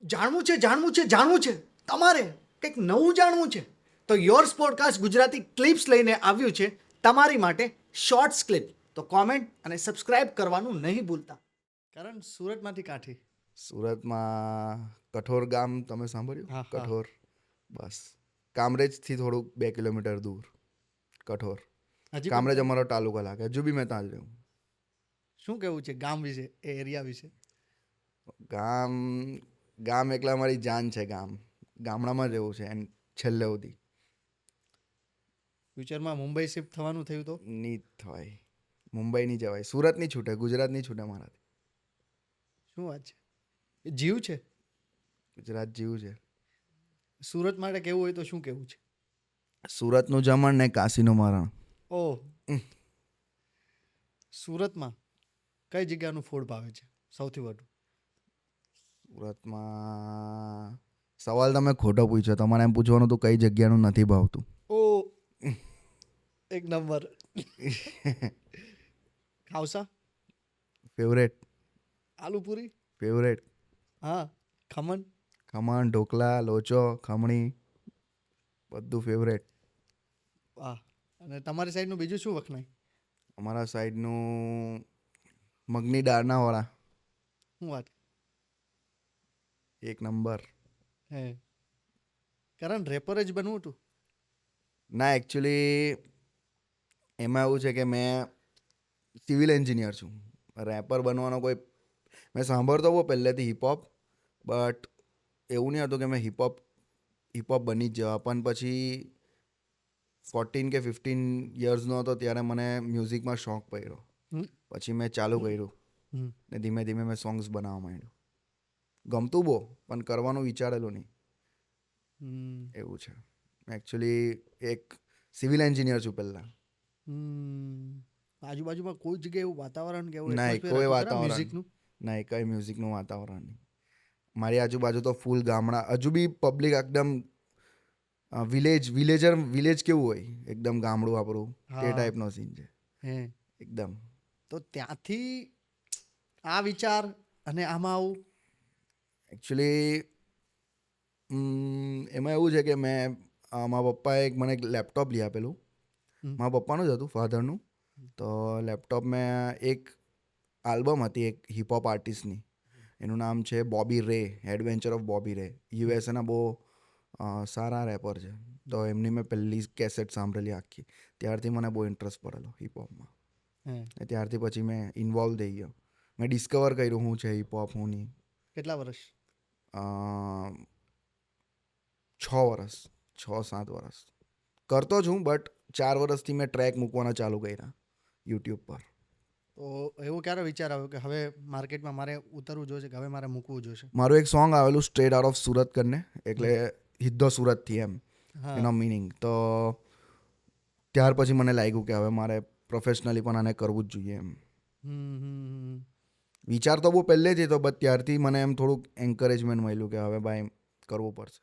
જાણવું છે તમારે કંઈક નવું જાણવું છે તો યોર્સ પોડકાસ્ટ ગુજરાતી ક્લિપ્સ લઈને આવ્યું છે તમારી માટે શોર્ટ્સ ક્લિપ. તો કોમેન્ટ અને સબસ્ક્રાઇબ કરવાનું નહીં ભૂલતા. કારણ સુરતમાંથી કાંઠી. સુરતમાં કઠોર ગામ તમે સાંભળ્યું? હા, હા. કઠોર, બસ કામરેજથી થોડુંક 2 કિલોમીટર દૂર કઠોર. હજી કામરેજ પણ અમારો તાલુકો લાગે. હજુ બી મેં ત્યાં જ રહું. શું કેવું છે ગામ વિશે, એ એરિયા વિશે? ગામ ગામ એકલા અમારી જાન છે. ગામડામાં જ રહેવું છે એન્ડ છેલ્લે સુધી ફ્યુચરમાં મુંબઈ શિફ્ટ થવાનું થયું તો નહીં થવાય. મુંબઈ નહીં જવાય. સુરત નહીં છૂટે, ગુજરાત નહીં છૂટે મારાથી. શું વાત છે? એ જીવ છે. ગુજરાત જેવું છે. સુરત માટે કેવું હોય તો શું કેવું છે? સુરતનું જમણ ને કાશીનું મરણ. ઓહ, સુરતમાં કઈ જગ્યાનું ફૂડ ભાવે છે સૌથી વધુ? સુરતમાં સવાલ તમે ખોટો પૂછ્યો. તમારે એમ પૂછવાનું હતું કઈ જગ્યાનું નથી ભાવતું. ઓ, એક નંબર. ખાવસા, ફેવરેટ આલુપુરી, ફેવરેટ હા, ખમણ. ખમણ, ઢોકલા, લોચો, ખમણી બધું ફેવરેટ. વાહ. અને તમારી સાઈડનું બીજું શું વખણાય? અમારા સાઈડનું મગની દાળના વડા શું વાત એક નંબર. હે? કારણ રેપર જ બનવું હતું? ના, એકચ્યુઅલી એમાં એવું છે કે મેં સિવિલ એન્જિનિયર છું. રેપર બનવાનો કોઈ મેં સાંભળતો બહુ પહેલેથી હિપહોપ, બટ એવું નહીં હતું કે મેં હિપહોપ બની જ જવા. પણ પછી 14 કે 15 યર્સનો હતો ત્યારે મને મ્યુઝિકમાં શોખ પડ્યો. હમ. પછી મેં ચાલુ કર્યું હમ. ને ધીમે ધીમે મેં સોંગ્સ બનાવવા માંડ્યું. ગમતું બહુ, પણ કરવાનું વિચારેલું નહીં. હમ. એવું છે. એકચ્યુઅલી એક સિવિલ એન્જિનિયર છું પહેલાં. હમ. આજુબાજુમાં કોઈ જગ્યાએ એવું વાતાવરણ કે એવું ના, atmosphere કોઈ હતું ખરા વાતાવરણ મ્યુઝિકનું? ના, કઈ મ્યુઝિકનું વાતાવરણ નહીં. મારી આજુબાજુ તો ફૂલ ગામડા. હજુ બી પબ્લિક એકદમ વિલેજ કેવું હોય એકદમ ગામડું આપણું તે હા. ટાઈપનો સીન છે હે? એકદમ. તો ત્યાંથી આ વિચાર અને આમાં આવું? એકચ્યુઅલી એમાં એવું છે કે મારા પપ્પાએ મને એક લેપટોપ લઈ આપેલું. હમ. મારા પપ્પાનું જ હતું, ફાધરનું. તો લેપટોપ મેં એક આલ્બમ હતી એક હિપહોપ આર્ટિસ્ટની. એનું નામ છે બોબી રે, એડવેન્ચર ઓફ બોબી રે. યુએસએના બહુ સારા રેપર છે. તો એમની મેં પહેલી કેસેટ સાંભળેલી આખી. ત્યારથી મને બહુ ઇન્ટરેસ્ટ પડેલો હિપહોપમાં. હે? ને ત્યારથી પછી મેં ઇન્વોલ્વ થઈ ગયો. મેં ડિસ્કવર કર્યું શું છે હિપહોપ, શું નહીં. કેટલા વર્ષ? 6 વર્ષ, 6-7 વર્ષ કરતો છું, બટ 4 વર્ષથી મેં ટ્રેક મૂકવાના ચાલુ કર્યા યુટ્યુબ પર. તો એવું ક્યારે વિચાર આવ્યો કે હવે માર્કેટમાં મારે ઉતરવું જોઈશે, કે હવે મારે મૂકવું જોઈશે? મારું એક સોંગ આવેલું સ્ટ્રેટ આઉટ ઓફ સુરત કરીને, એટલે હિદ્દો સુરતથી એમ હા. એનો મિનિંગ. તો ત્યાર પછી મને લાગ્યું કે હવે મારે પ્રોફેશનલી પણ આને કરવું જ જોઈએ એમ. હમ. વિચાર તો બહુ પહેલેથી હતો, બટ ત્યારથી મને એમ થોડુંક એન્કરેજમેન્ટ મળ્યું કે હવે ભાઈ કરવું પડશે.